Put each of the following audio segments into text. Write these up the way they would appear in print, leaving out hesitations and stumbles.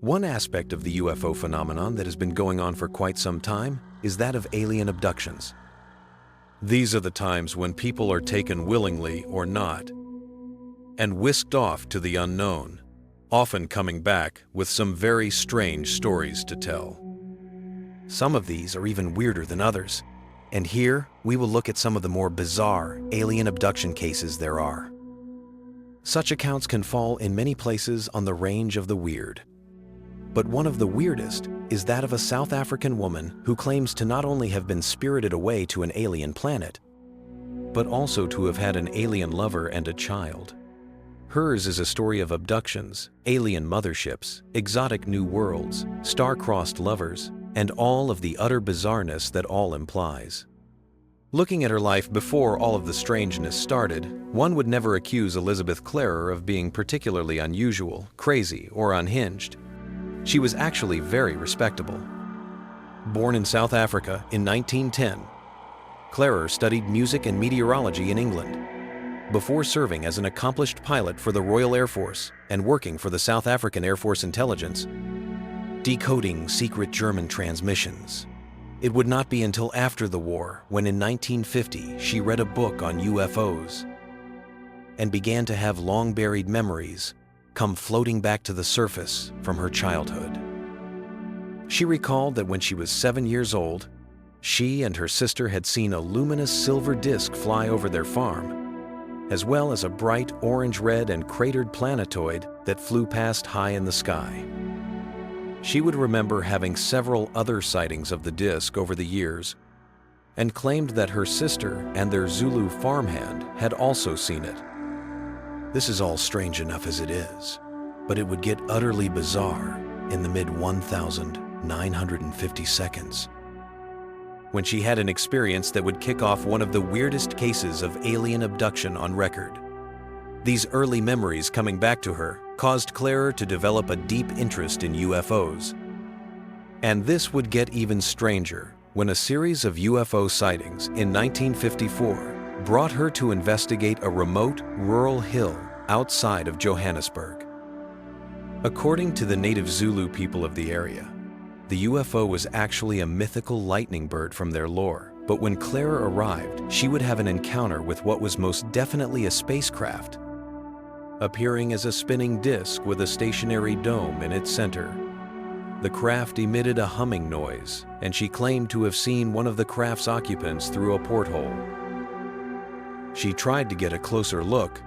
One aspect of the UFO phenomenon that has been going on for quite some time is that of alien abductions. These are the times when people are taken willingly or not and whisked off to the unknown, often coming back with some very strange stories to tell. Some of these are even weirder than others, and here we will look at some of the more bizarre alien abduction cases there are. Such accounts can fall in many places on the range of the weird. But one of the weirdest is that of a South African woman who claims to not only have been spirited away to an alien planet, but also to have had an alien lover and a child. Hers is a story of abductions, alien motherships, exotic new worlds, star-crossed lovers, and all of the utter bizarreness that all implies. Looking at her life before all of the strangeness started, one would never accuse Elizabeth Clarer of being particularly unusual, crazy, or unhinged. She was actually very respectable. Born in South Africa in 1910, Clarer studied music and meteorology in England before serving as an accomplished pilot for the Royal Air Force and working for the South African Air Force Intelligence, decoding secret German transmissions. It would not be until after the war when in 1950 she read a book on UFOs and began to have long-buried memories come floating back to the surface from her childhood. She recalled that when she was 7 years old, she and her sister had seen a luminous silver disc fly over their farm, as well as a bright orange-red and cratered planetoid that flew past high in the sky. She would remember having several other sightings of the disc over the years and claimed that her sister and their Zulu farmhand had also seen it. This is all strange enough as it is, but it would get utterly bizarre in the mid-1950 seconds, when she had an experience that would kick off one of the weirdest cases of alien abduction on record. These early memories coming back to her caused Clarer to develop a deep interest in UFOs. And this would get even stranger when a series of UFO sightings in 1954 brought her to investigate a remote, rural hill outside of Johannesburg. According to the native Zulu people of the area, the UFO was actually a mythical lightning bird from their lore, but when Clarer arrived, she would have an encounter with what was most definitely a spacecraft, appearing as a spinning disc with a stationary dome in its center. The craft emitted a humming noise, and she claimed to have seen one of the craft's occupants through a porthole. She tried to get a closer look,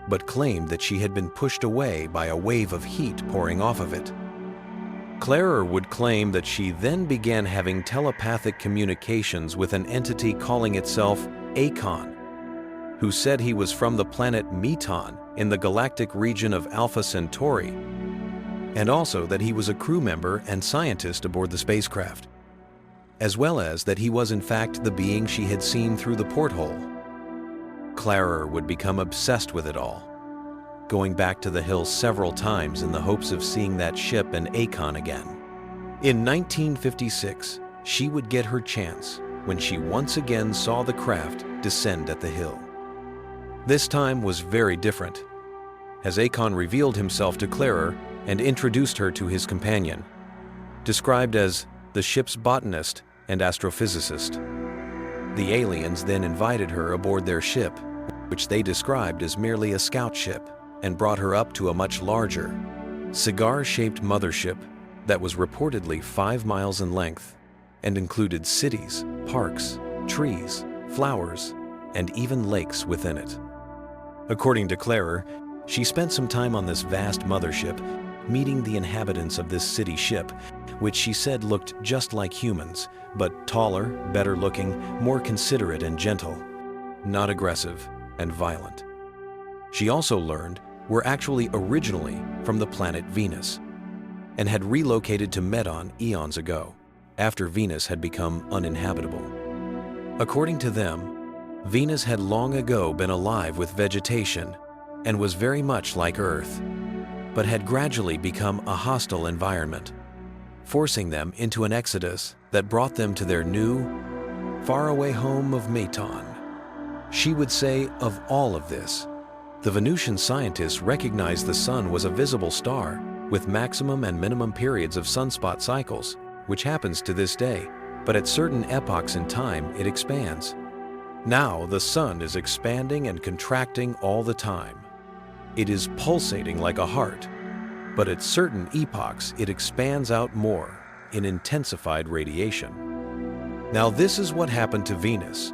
but claimed that she had been pushed away by a wave of heat pouring off of it. Clarer would claim that she then began having telepathic communications with an entity calling itself Akon, who said he was from the planet Meton in the galactic region of Alpha Centauri, and also that he was a crew member and scientist aboard the spacecraft, as well as that he was in fact the being she had seen through the porthole. Clarer would become obsessed with it all, going back to the hill several times in the hopes of seeing that ship and Akon again. In 1956, she would get her chance when she once again saw the craft descend at the hill. This time was very different, as Akon revealed himself to Clarer and introduced her to his companion, described as the ship's botanist and astrophysicist. The aliens then invited her aboard their ship, which they described as merely a scout ship, and brought her up to a much larger, cigar-shaped mothership that was reportedly 5 miles in length and included cities, parks, trees, flowers, and even lakes within it. According to Clarer, she spent some time on this vast mothership, meeting the inhabitants of this city ship, which she said looked just like humans, but taller, better looking, more considerate and gentle, not aggressive and violent. She also learned were actually originally from the planet Venus and had relocated to Meton eons ago, after Venus had become uninhabitable. According to them, Venus had long ago been alive with vegetation and was very much like Earth, but had gradually become a hostile environment, forcing them into an exodus that brought them to their new, faraway home of Meton. She would say of all of this, the Venusian scientists recognized the sun was a visible star with maximum and minimum periods of sunspot cycles, which happens to this day, but at certain epochs in time it expands. Now the sun is expanding and contracting all the time. It is pulsating like a heart, but at certain epochs it expands out more in intensified radiation. Now this is what happened to Venus,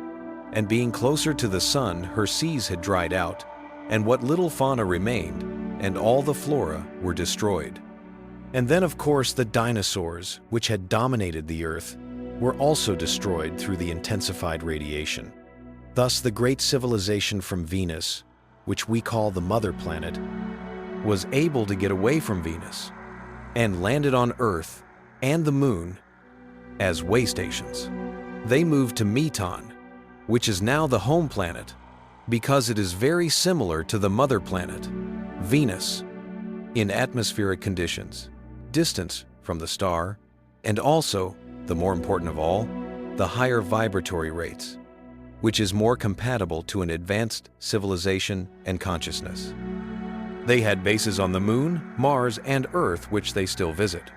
and being closer to the sun, her seas had dried out, and what little fauna remained, and all the flora were destroyed. And then of course the dinosaurs, which had dominated the Earth, were also destroyed through the intensified radiation. Thus the great civilization from Venus, which we call the mother planet, was able to get away from Venus and landed on Earth and the Moon as way stations. They moved to Meton, which is now the home planet, because it is very similar to the mother planet, Venus, in atmospheric conditions, distance from the star, and also, the more important of all, the higher vibratory rates, which is more compatible to an advanced civilization and consciousness. They had bases on the Moon, Mars, and Earth, which they still visit.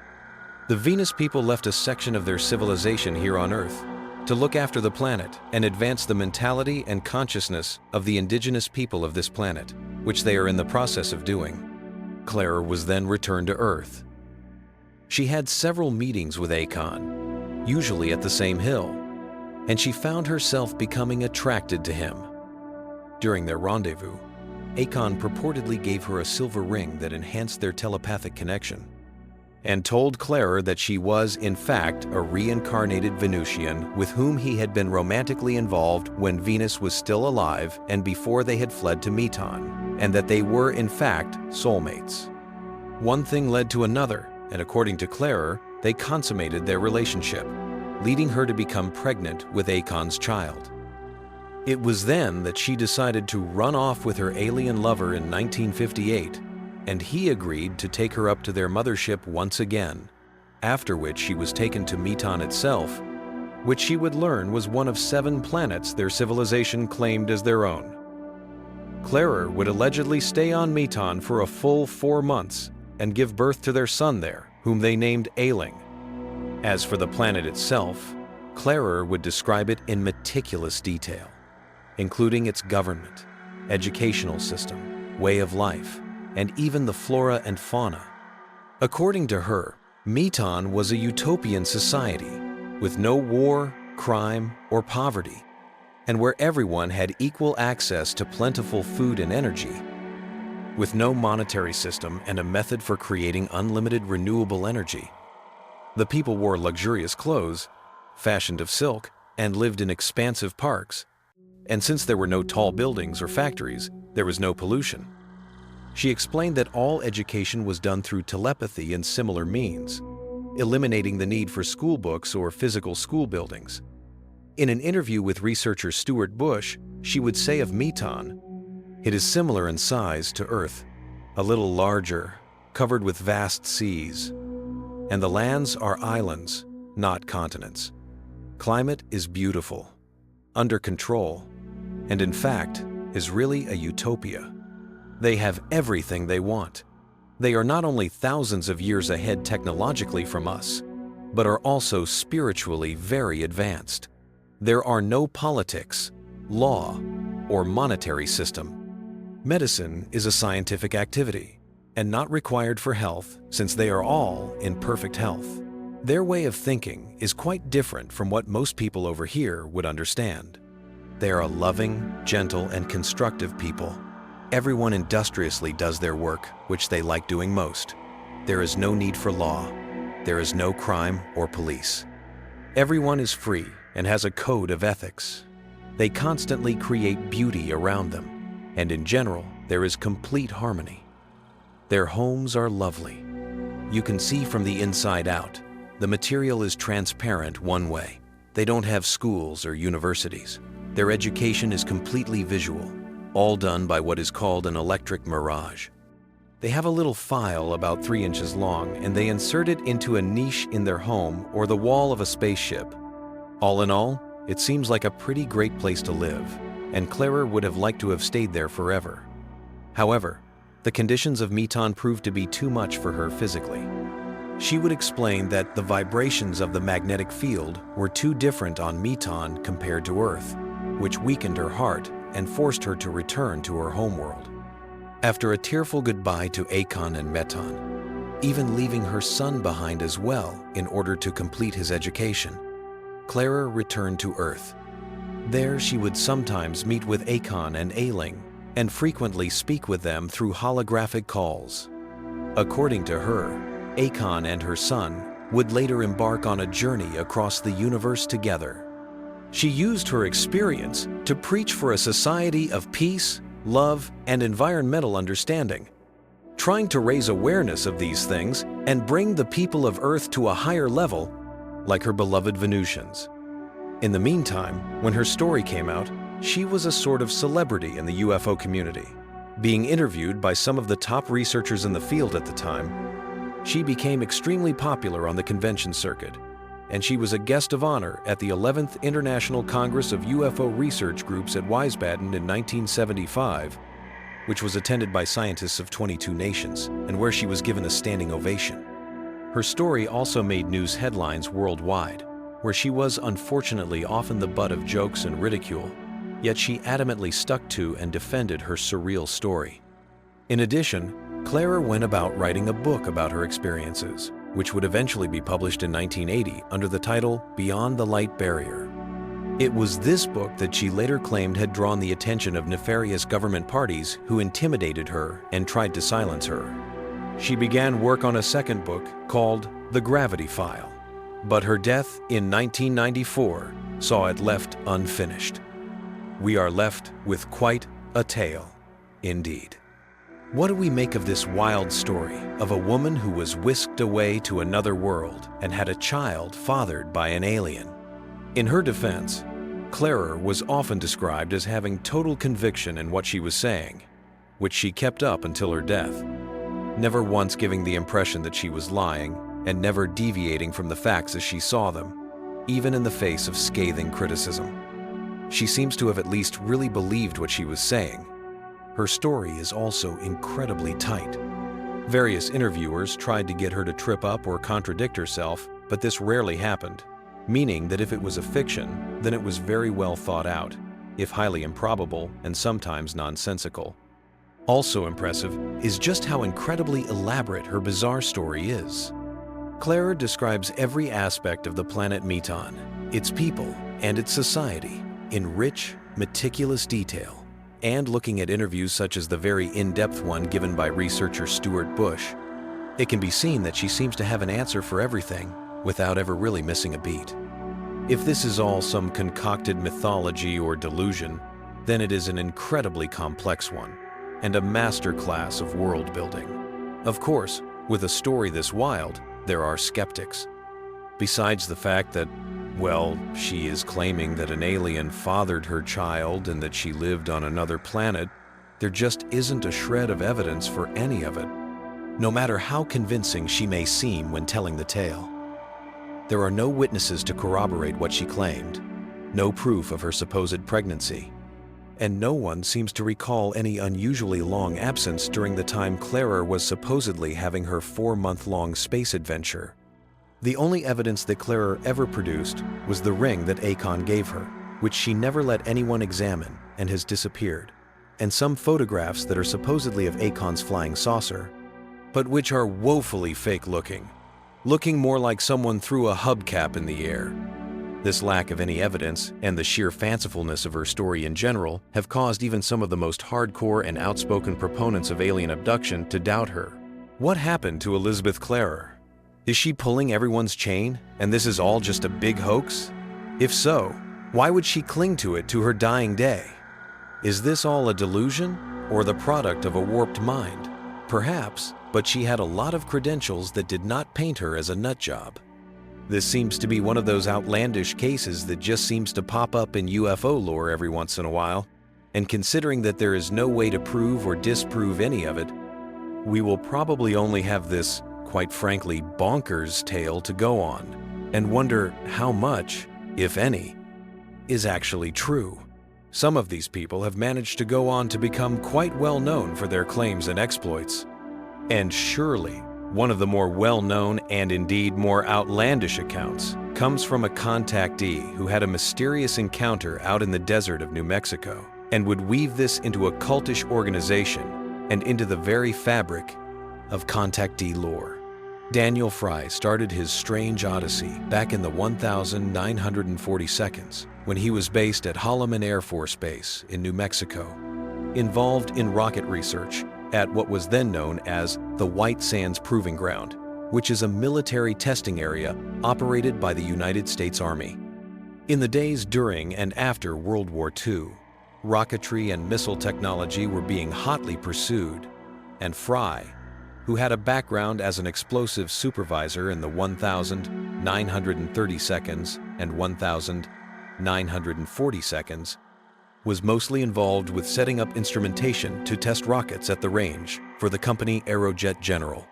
The Venus people left a section of their civilization here on Earth to look after the planet and advance the mentality and consciousness of the indigenous people of this planet, which they are in the process of doing. Clara was then returned to Earth. She had several meetings with Akon, usually at the same hill, and she found herself becoming attracted to him. During their rendezvous, Akon purportedly gave her a silver ring that enhanced their telepathic connection, and told Clara that she was, in fact, a reincarnated Venusian with whom he had been romantically involved when Venus was still alive and before they had fled to Meton, and that they were, in fact, soulmates. One thing led to another, and according to Clara, they consummated their relationship, leading her to become pregnant with Akon's child. It was then that she decided to run off with her alien lover in 1958, and he agreed to take her up to their mothership once again, after which she was taken to Meton itself, which she would learn was one of 7 planets their civilization claimed as their own. Clara would allegedly stay on Meton for a full 4 months and give birth to their son there, whom they named Ailing. As for the planet itself, Clara would describe it in meticulous detail, including its government, educational system, way of life, and even the flora and fauna. According to her, Meton was a utopian society with no war, crime, or poverty, and where everyone had equal access to plentiful food and energy. With no monetary system and a method for creating unlimited renewable energy. The people wore luxurious clothes, fashioned of silk, and lived in expansive parks. And since there were no tall buildings or factories, there was no pollution. She explained that all education was done through telepathy and similar means, eliminating the need for school books or physical school buildings. In an interview with researcher Stuart Bush, she would say of Meton, "It is similar in size to Earth, a little larger, covered with vast seas. And the lands are islands, not continents. Climate is beautiful, under control, and in fact is really a utopia. They have everything they want. They are not only thousands of years ahead technologically from us, but are also spiritually very advanced. There are no politics, law, or monetary system. Medicine is a scientific activity and not required for health since they are all in perfect health. Their way of thinking is quite different from what most people over here would understand. They are a loving, gentle, and constructive people. Everyone industriously does their work, which they like doing most. There is no need for law. There is no crime or police. Everyone is free and has a code of ethics. They constantly create beauty around them, and in general, there is complete harmony. Their homes are lovely. You can see from the inside out. The material is transparent one way. They don't have schools or universities. Their education is completely visual, all done by what is called an electric mirage. They have a little file about 3 inches long, and they insert it into a niche in their home or the wall of a spaceship. All in all, it seems like a pretty great place to live, and Clara would have liked to have stayed there forever. However, the conditions of Meton proved to be too much for her physically. She would explain that the vibrations of the magnetic field were too different on Meton compared to Earth, which weakened her heart and forced her to return to her homeworld. After a tearful goodbye to Akon and Meton, even leaving her son behind as well in order to complete his education, Clara returned to Earth. There she would sometimes meet with Akon and Ailing and frequently speak with them through holographic calls. According to her, Akon and her son would later embark on a journey across the universe together. She used her experience to preach for a society of peace, love, and environmental understanding, trying to raise awareness of these things and bring the people of Earth to a higher level, like her beloved Venusians. In the meantime, when her story came out, she was a sort of celebrity in the UFO community. Being interviewed by some of the top researchers in the field at the time, she became extremely popular on the convention circuit, and she was a guest of honor at the 11th International Congress of UFO Research Groups at Wiesbaden in 1975, which was attended by scientists of 22 nations, and where she was given a standing ovation. Her story also made news headlines worldwide, where she was unfortunately often the butt of jokes and ridicule, yet she adamantly stuck to and defended her surreal story. In addition, Clara went about writing a book about her experiences, which would eventually be published in 1980 under the title Beyond the Light Barrier. It was this book that she later claimed had drawn the attention of nefarious government parties who intimidated her and tried to silence her. She began work on a second book called The Gravity File, but her death in 1994 saw it left unfinished. We are left with quite a tale, indeed. What do we make of this wild story of a woman who was whisked away to another world and had a child fathered by an alien? In her defense, Clara was often described as having total conviction in what she was saying, which she kept up until her death, never once giving the impression that she was lying and never deviating from the facts as she saw them, even in the face of scathing criticism. She seems to have at least really believed what she was saying. Her story is also incredibly tight. Various interviewers tried to get her to trip up or contradict herself, but this rarely happened, meaning that if it was a fiction, then it was very well thought out, if highly improbable and sometimes nonsensical. Also impressive is just how incredibly elaborate her bizarre story is. Clara describes every aspect of the planet Meton, its people, and its society in rich, meticulous detail. And looking at interviews such as the very in-depth one given by researcher Stuart Bush, it can be seen that she seems to have an answer for everything without ever really missing a beat. If this is all some concocted mythology or delusion, then it is an incredibly complex one and a masterclass of world building. Of course, with a story this wild, there are skeptics. Besides the fact that, well, she is claiming that an alien fathered her child and that she lived on another planet, there just isn't a shred of evidence for any of it, no matter how convincing she may seem when telling the tale. There are no witnesses to corroborate what she claimed, no proof of her supposed pregnancy, and no one seems to recall any unusually long absence during the time Clara was supposedly having her 4-month-long space adventure. The only evidence that Clara ever produced was the ring that Akon gave her, which she never let anyone examine and has disappeared, and some photographs that are supposedly of Akon's flying saucer, but which are woefully fake-looking, looking more like someone threw a hubcap in the air. This lack of any evidence and the sheer fancifulness of her story in general have caused even some of the most hardcore and outspoken proponents of alien abduction to doubt her. What happened to Elizabeth Clara? Is she pulling everyone's chain, and this is all just a big hoax? If so, why would she cling to it to her dying day? Is this all a delusion, or the product of a warped mind? Perhaps, but she had a lot of credentials that did not paint her as a nutjob. This seems to be one of those outlandish cases that just seems to pop up in UFO lore every once in a while, and considering that there is no way to prove or disprove any of it, we will probably only have this, quite frankly, bonkers tale to go on, and wonder how much, if any, is actually true. Some of these people have managed to go on to become quite well known for their claims and exploits. And surely, one of the more well-known and indeed more outlandish accounts comes from a contactee who had a mysterious encounter out in the desert of New Mexico and would weave this into a cultish organization and into the very fabric of contactee lore. Daniel Fry started his strange odyssey back in the 1942 when he was based at Holloman Air Force Base in New Mexico, involved in rocket research at what was then known as the White Sands Proving Ground, which is a military testing area operated by the United States Army. In the days during and after World War II, rocketry and missile technology were being hotly pursued, and Fry, who had a background as an explosive supervisor in the 1932nd and 1942nd, was mostly involved with setting up instrumentation to test rockets at the range for the company Aerojet General.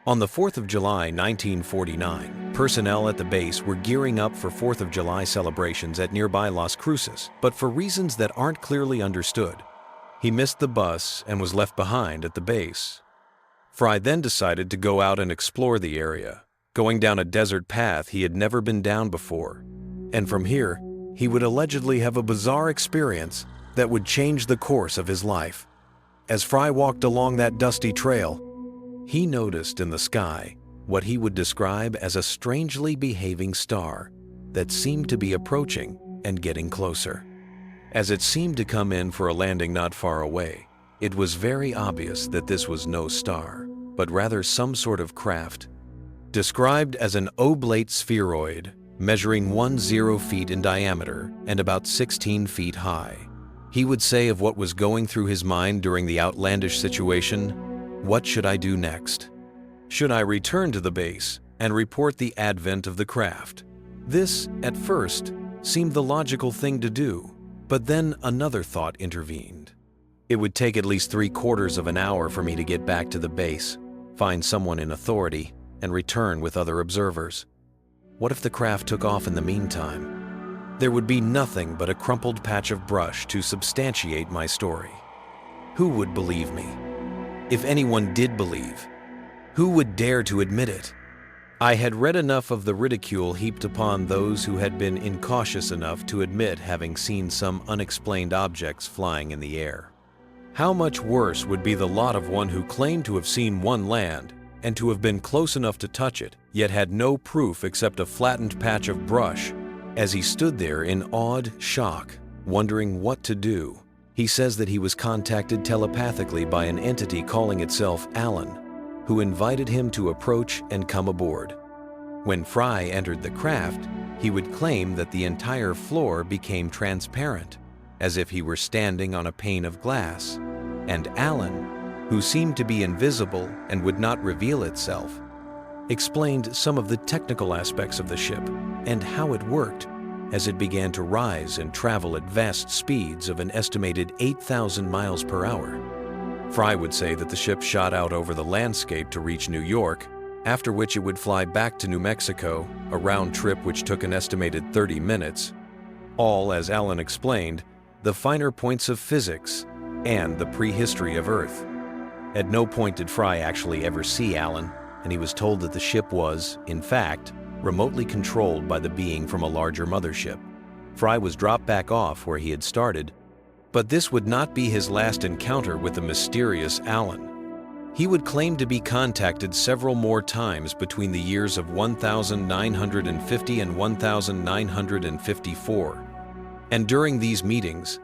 On the 4th of July 1949, personnel at the base were gearing up for 4th of July celebrations at nearby Las Cruces, but for reasons that aren't clearly understood, he missed the bus and was left behind at the base. Fry then decided to go out and explore the area, going down a desert path he had never been down before, and from here, he would allegedly have a bizarre experience that would change the course of his life. As Fry walked along that dusty trail, he noticed in the sky what he would describe as a strangely behaving star that seemed to be approaching and getting closer. As it seemed to come in for a landing not far away, it was very obvious that this was no star, but rather some sort of craft, described as an oblate spheroid measuring 10 feet in diameter and about 16 feet high. He would say of what was going through his mind during the outlandish situation, "What should I do next? Should I return to the base and report the advent of the craft?" This, at first, seemed the logical thing to do, but then another thought intervened. It would take at least 3/4 of an hour for me to get back to the base, find someone in authority, and return with other observers. What if the craft took off in the meantime? There would be nothing but a crumpled patch of brush to substantiate my story. Who would believe me? If anyone did believe, who would dare to admit it? I had read enough of the ridicule heaped upon those who had been incautious enough to admit having seen some unexplained objects flying in the air. How much worse would be the lot of one who claimed to have seen one land and to have been close enough to touch it, yet had no proof except a flattened patch of brush. As he stood there in awed shock, wondering what to do, he says that he was contacted telepathically by an entity calling itself Alan, who invited him to approach and come aboard. When Fry entered the craft, he would claim that the entire floor became transparent, as if he were standing on a pane of glass, and Alan, who seemed to be invisible and would not reveal itself, explained some of the technical aspects of the ship and how it worked as it began to rise and travel at vast speeds of an estimated 8,000 miles per hour. Fry would say that the ship shot out over the landscape to reach New York, after which it would fly back to New Mexico, a round trip which took an estimated 30 minutes. All, as Alan explained, the finer points of physics and the prehistory of Earth. At no point did Fry actually ever see Alan, and he was told that the ship was, in fact, remotely controlled by the being from a larger mothership. Fry was dropped back off where he had started, but this would not be his last encounter with the mysterious Alan. He would claim to be contacted several more times between the years of 1950 and 1954. And during these meetings,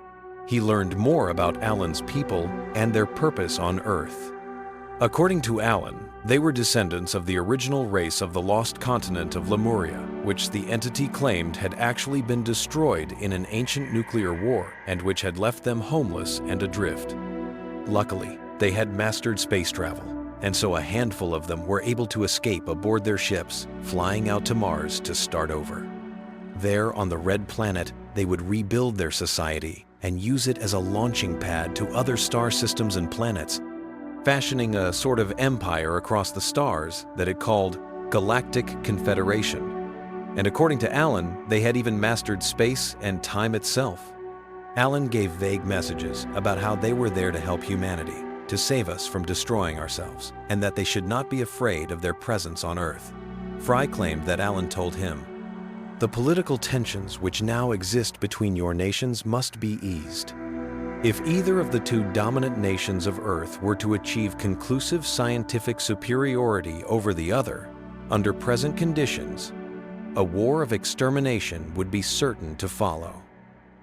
he learned more about Alan's people and their purpose on Earth. According to Alan, they were descendants of the original race of the lost continent of Lemuria, which the entity claimed had actually been destroyed in an ancient nuclear war and which had left them homeless and adrift. Luckily, they had mastered space travel, and so a handful of them were able to escape aboard their ships, flying out to Mars to start over. There on the Red Planet, they would rebuild their society and use it as a launching pad to other star systems and planets, fashioning a sort of empire across the stars that it called Galactic Confederation. And according to Alan, they had even mastered space and time itself. Alan gave vague messages about how they were there to help humanity, to save us from destroying ourselves, and that they should not be afraid of their presence on Earth. Fry claimed that Alan told him, "The political tensions which now exist between your nations must be eased. If either of the two dominant nations of Earth were to achieve conclusive scientific superiority over the other, under present conditions, a war of extermination would be certain to follow.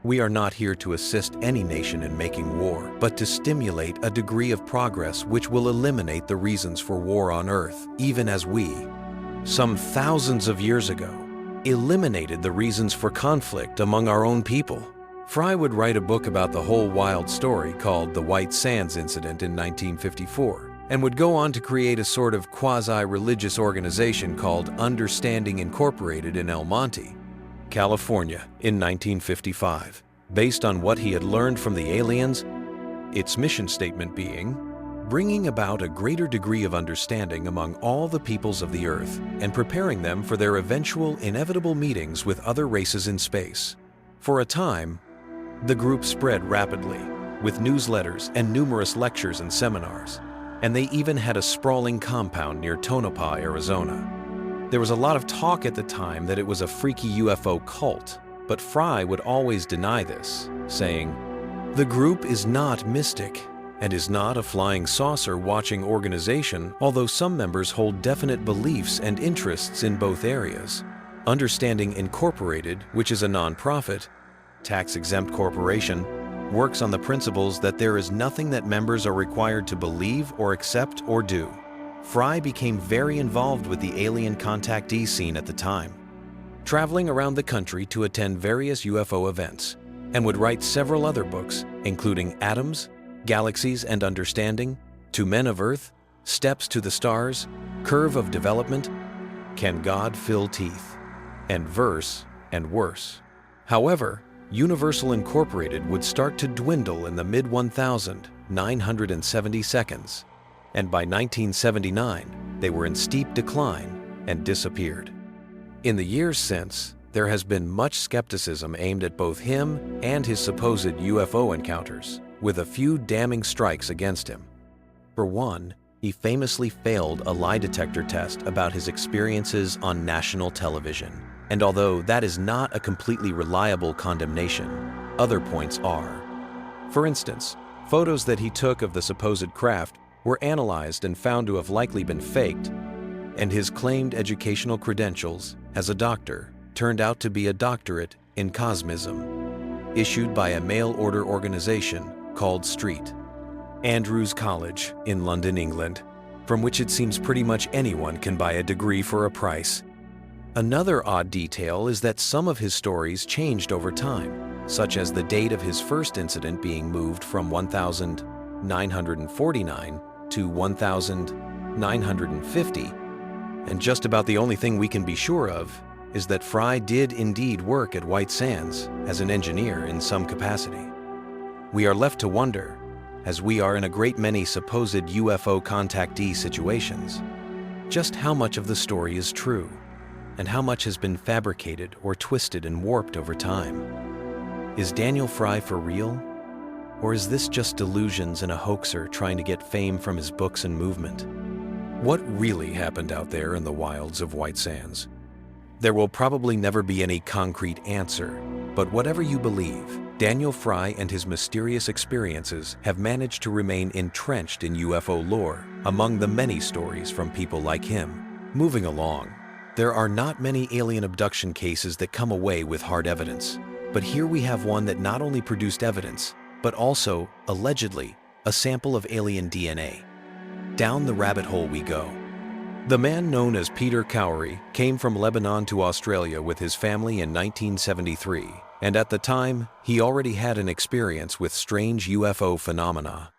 We are not here to assist any nation in making war, but to stimulate a degree of progress which will eliminate the reasons for war on Earth, even as we, some thousands of years ago, eliminated the reasons for conflict among our own people." Fry would write a book about the whole wild story called The White Sands Incident in 1954, and would go on to create a sort of quasi-religious organization called Understanding Incorporated in El Monte, California in 1955, based on what he had learned from the aliens, its mission statement being, bringing about a greater degree of understanding among all the peoples of the Earth and preparing them for their eventual inevitable meetings with other races in space. For a time, the group spread rapidly, with newsletters and numerous lectures and seminars, and they even had a sprawling compound near Tonopah, Arizona. There was a lot of talk at the time that it was a freaky UFO cult, but Fry would always deny this, saying, "The group is not mystic and is not a flying saucer watching organization, although some members hold definite beliefs and interests in both areas. Understanding Incorporated, which is a non-profit, tax-exempt corporation, works on the principles that there is nothing that members are required to believe or accept or do." Fry became very involved with the alien contactee scene at the time, traveling around the country to attend various UFO events, and would write several other books, including Atoms, Galaxies and Understanding, To Men of Earth, Steps to the Stars, Curve of Development, Can God Fill Teeth, and Verse and Worse. However, Universal Incorporated would start to dwindle in the mid-1972s, and by 1979, they were in steep decline and disappeared. In the years since, there has been much skepticism aimed at both him and his supposed UFO encounters, with a few damning strikes against him. For one, he famously failed a lie detector test about his experiences on national television. And although that is not a completely reliable condemnation, other points are. For instance, photos that he took of the supposed craft were analyzed and found to have likely been faked, and his claimed educational credentials as a doctor turned out to be a doctorate in cosmism, issued by a mail-order organization called Street Andrews College in London, England, from which it seems pretty much anyone can buy a degree for a price. Another odd detail is that some of his stories changed over time, such as the date of his first incident being moved from 1949 to 1950, and just about the only thing we can be sure of is that Fry did indeed work at White Sands as an engineer in some capacity. We are left to wonder, as we are in a great many supposed UFO contactee situations, just how much of the story is true, and how much has been fabricated or twisted and warped over time. Is Daniel Fry for real? Or is this just delusions and a hoaxer trying to get fame from his books and movement? What really happened out there in the wilds of White Sands? There will probably never be any concrete answer, but whatever you believe, Daniel Fry and his mysterious experiences have managed to remain entrenched in UFO lore among the many stories from people like him. Moving along, there are not many alien abduction cases that come away with hard evidence, but here we have one that not only produced evidence, but also, allegedly, a sample of alien DNA. Down the rabbit hole we go. The man known as Peter Cowrie came from Lebanon to Australia with his family in 1973, and at the time, he already had an experience with strange UFO phenomena.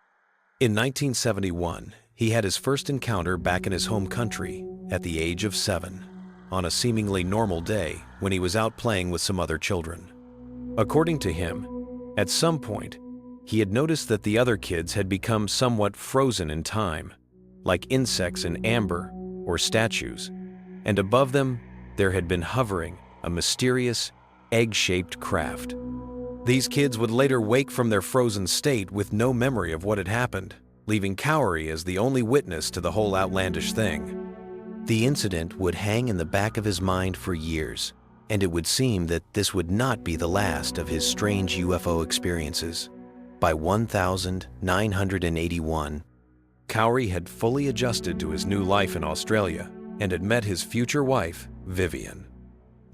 In 1971, he had his first encounter back in his home country at the age of 7, on a seemingly normal day when he was out playing with some other children. According to him, at some point, he had noticed that the other kids had become somewhat frozen in time, like insects in amber or statues, and above them there had been hovering a mysterious, egg-shaped craft. These kids would later wake from their frozen state with no memory of what had happened, leaving Cowery as the only witness to the whole outlandish thing. The incident would hang in the back of his mind for years, and it would seem that this would not be the last of his strange UFO experiences. By 1981, Cowery had fully adjusted to his new life in Australia and had met his future wife, Vivian.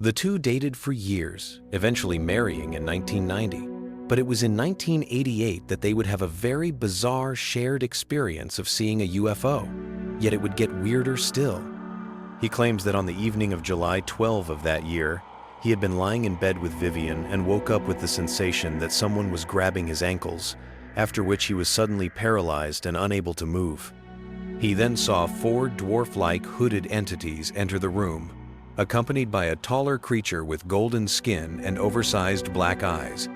The two dated for years, eventually marrying in 1990, but it was in 1988 that they would have a very bizarre shared experience of seeing a UFO, yet it would get weirder still. He claims that on the evening of July 12 of that year, he had been lying in bed with Vivian and woke up with the sensation that someone was grabbing his ankles, after which he was suddenly paralyzed and unable to move. He then saw 4 dwarf-like hooded entities enter the room, accompanied by a taller creature with golden skin and oversized black eyes,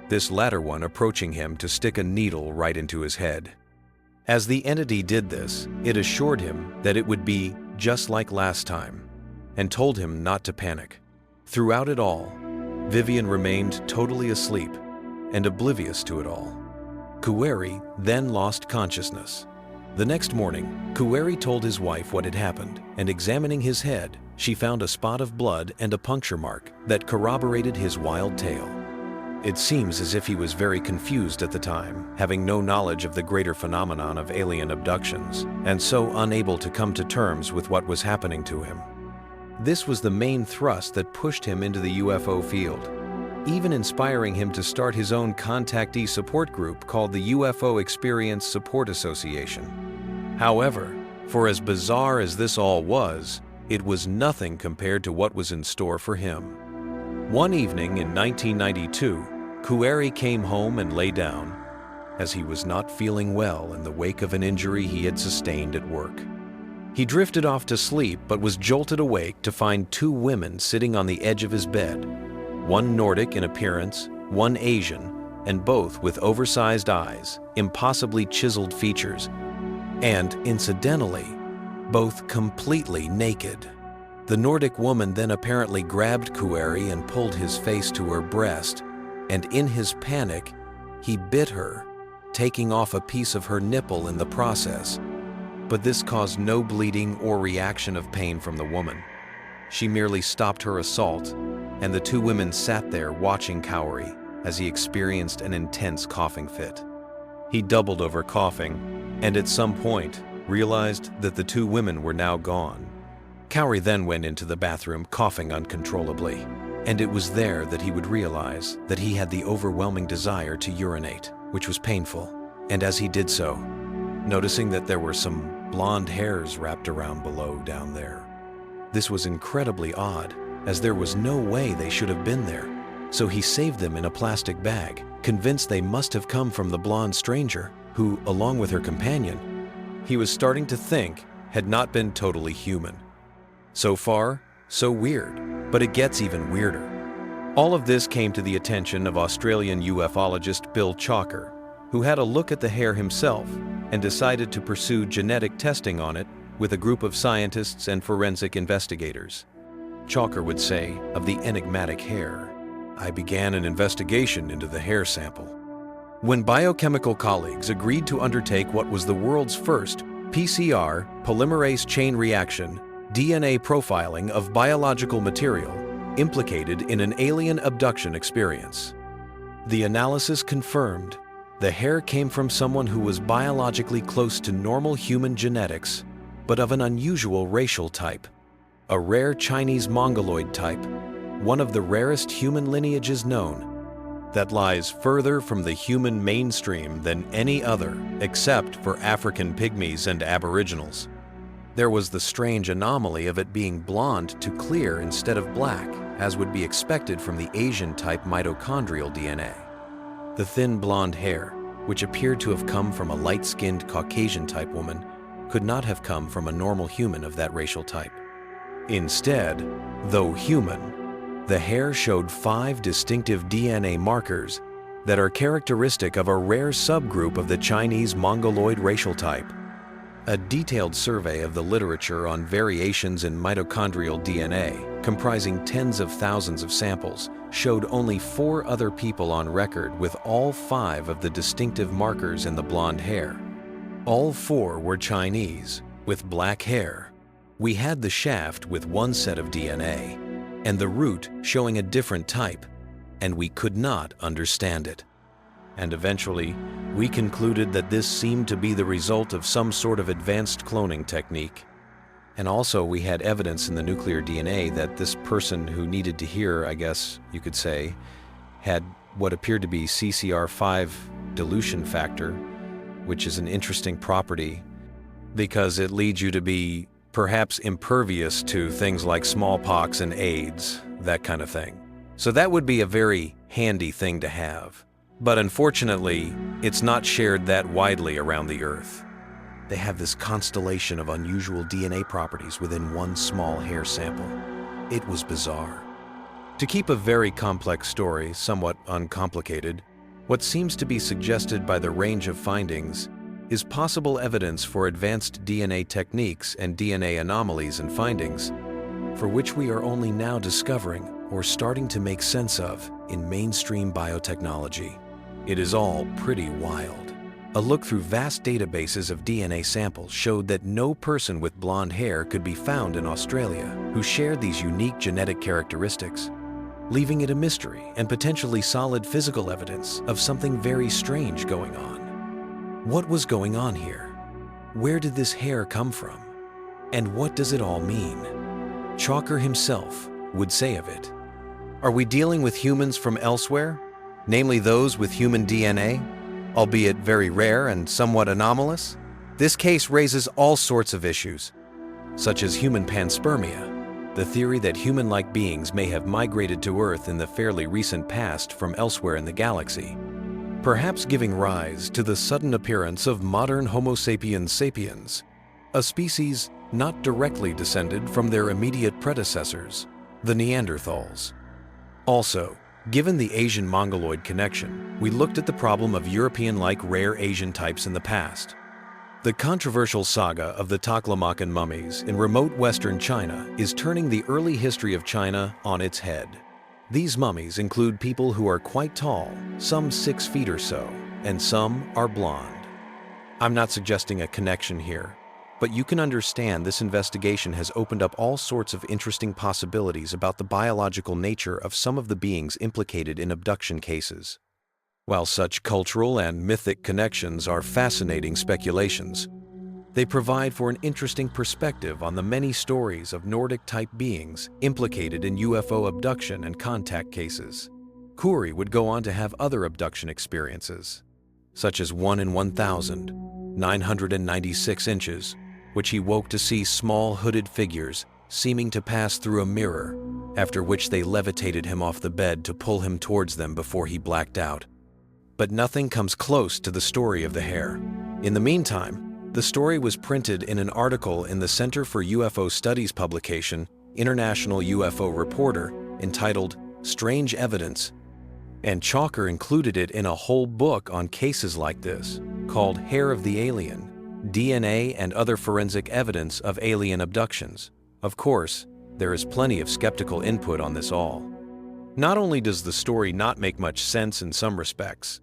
this latter one approaching him to stick a needle right into his head. As the entity did this, it assured him that it would be just like last time, and told him not to panic. Throughout it all, Vivian remained totally asleep and oblivious to it all. Cowery then lost consciousness. The next morning, Cowery told his wife what had happened, and examining his head, she found a spot of blood and a puncture mark that corroborated his wild tale. It seems as if he was very confused at the time, having no knowledge of the greater phenomenon of alien abductions, and so unable to come to terms with what was happening to him. This was the main thrust that pushed him into the UFO field, even inspiring him to start his own contactee support group called the UFO Experience Support Association. However, for as bizarre as this all was, it was nothing compared to what was in store for him. One evening in 1992, Cowery came home and lay down, as he was not feeling well in the wake of an injury he had sustained at work. He drifted off to sleep but was jolted awake to find 2 women sitting on the edge of his bed, one Nordic in appearance, one Asian, and both with oversized eyes, impossibly chiseled features, and, incidentally, both completely naked. The Nordic woman then apparently grabbed Cowery and pulled his face to her breast, and in his panic, he bit her, taking off a piece of her nipple in the process. But this caused no bleeding or reaction of pain from the woman. She merely stopped her assault, and the 2 women sat there watching Cowery as he experienced an intense coughing fit. He doubled over coughing, and at some point realized that the 2 women were now gone. Cowery then went into the bathroom coughing uncontrollably, and it was there that he would realize that he had the overwhelming desire to urinate, which was painful, and as he did so, noticing that there were some blonde hairs wrapped around below down there. This was incredibly odd, as there was no way they should have been there, so he saved them in a plastic bag, convinced they must have come from the blonde stranger, who, along with her companion, he was starting to think had not been totally human. So far, so weird, but it gets even weirder. All of this came to the attention of Australian ufologist Bill Chalker, who had a look at the hair himself and decided to pursue genetic testing on it with a group of scientists and forensic investigators. Chalker would say of the enigmatic hair, "I began an investigation into the hair sample." When biochemical colleagues agreed to undertake what was the world's first PCR, polymerase chain reaction, DNA profiling of biological material implicated in an alien abduction experience. The analysis confirmed the hair came from someone who was biologically close to normal human genetics, but of an unusual racial type, a rare Chinese Mongoloid type, one of the rarest human lineages known, that lies further from the human mainstream than any other except for African pygmies and aboriginals. There was the strange anomaly of it being blonde to clear instead of black, as would be expected from the Asian-type mitochondrial DNA. The thin blonde hair, which appeared to have come from a light-skinned Caucasian-type woman, could not have come from a normal human of that racial type. Instead, though human, the hair showed 5 distinctive DNA markers that are characteristic of a rare subgroup of the Chinese Mongoloid racial type. A detailed survey of the literature on variations in mitochondrial DNA, comprising tens of thousands of samples, showed only 4 other people on record with all 5 of the distinctive markers in the blonde hair. All 4 were Chinese, with black hair. We had the shaft with one set of DNA, and the root showing a different type, and we could not understand it. And eventually, we concluded that this seemed to be the result of some sort of advanced cloning technique. And also, we had evidence in the nuclear DNA that this person who needed to hear, I guess you could say, had what appeared to be CCR5 dilution factor, which is an interesting property because it leads you to be perhaps impervious to things like smallpox and AIDS, that kind of thing. So that would be a very handy thing to have. But unfortunately, it's not shared that widely around the Earth. They have this constellation of unusual DNA properties within one small hair sample. It was bizarre. To keep a very complex story somewhat uncomplicated, what seems to be suggested by the range of findings is possible evidence for advanced DNA techniques and DNA anomalies and findings, for which we are only now discovering or starting to make sense of in mainstream biotechnology. It is all pretty wild. A look through vast databases of DNA samples showed that no person with blonde hair could be found in Australia who shared these unique genetic characteristics, leaving it a mystery and potentially solid physical evidence of something very strange going on. What was going on here? Where did this hair come from? And what does it all mean? Chalker himself would say of it, "Are we dealing with humans from elsewhere, namely those with human DNA, albeit very rare and somewhat anomalous? This case raises all sorts of issues, such as human panspermia, the theory that human-like beings may have migrated to Earth in the fairly recent past from elsewhere in the galaxy, perhaps giving rise to the sudden appearance of modern Homo sapiens sapiens, a species not directly descended from their immediate predecessors, the Neanderthals. Also, given the Asian-Mongoloid connection, we looked at the problem of European-like rare Asian types in the past. The controversial saga of the Taklamakan mummies in remote western China is turning the early history of China on its head. These mummies include people who are quite tall, some 6 feet or so, and some are blonde. I'm not suggesting a connection here, but you can understand this investigation has opened up all sorts of interesting possibilities about the biological nature of some of the beings implicated in abduction cases. While such cultural and mythic connections are fascinating speculations, they provide for an interesting perspective on the many stories of Nordic-type beings implicated in UFO abduction and contact cases. Khoury would go on to have other abduction experiences, such as 1 in 1,000, 996 inches, which he woke to see small hooded figures seeming to pass through a mirror, after which they levitated him off the bed to pull him towards them before he blacked out. But nothing comes close to the story of the hair. In the meantime, the story was printed in an article in the Center for UFO Studies publication, International UFO Reporter, entitled Strange Evidence, and Chalker included it in a whole book on cases like this, called Hair of the Alien, DNA and Other Forensic Evidence of Alien Abductions. Of course, there is plenty of skeptical input on this all. Not only does the story not make much sense in some respects,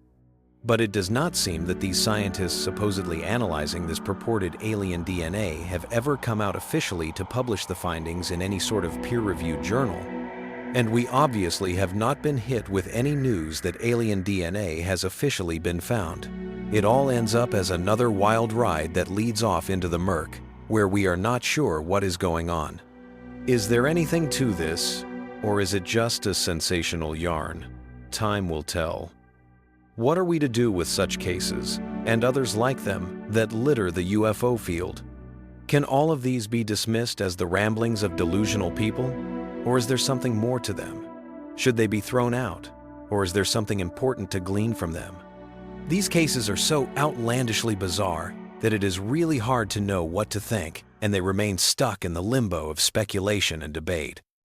but it does not seem that these scientists supposedly analyzing this purported alien DNA have ever come out officially to publish the findings in any sort of peer-reviewed journal. And we obviously have not been hit with any news that alien DNA has officially been found. It all ends up as another wild ride that leads off into the murk, where we are not sure what is going on. Is there anything to this, or is it just a sensational yarn? Time will tell. What are we to do with such cases, and others like them, that litter the UFO field? Can all of these be dismissed as the ramblings of delusional people? Or is there something more to them? Should they be thrown out? Or is there something important to glean from them? These cases are so outlandishly bizarre that it is really hard to know what to think, and they remain stuck in the limbo of speculation and debate.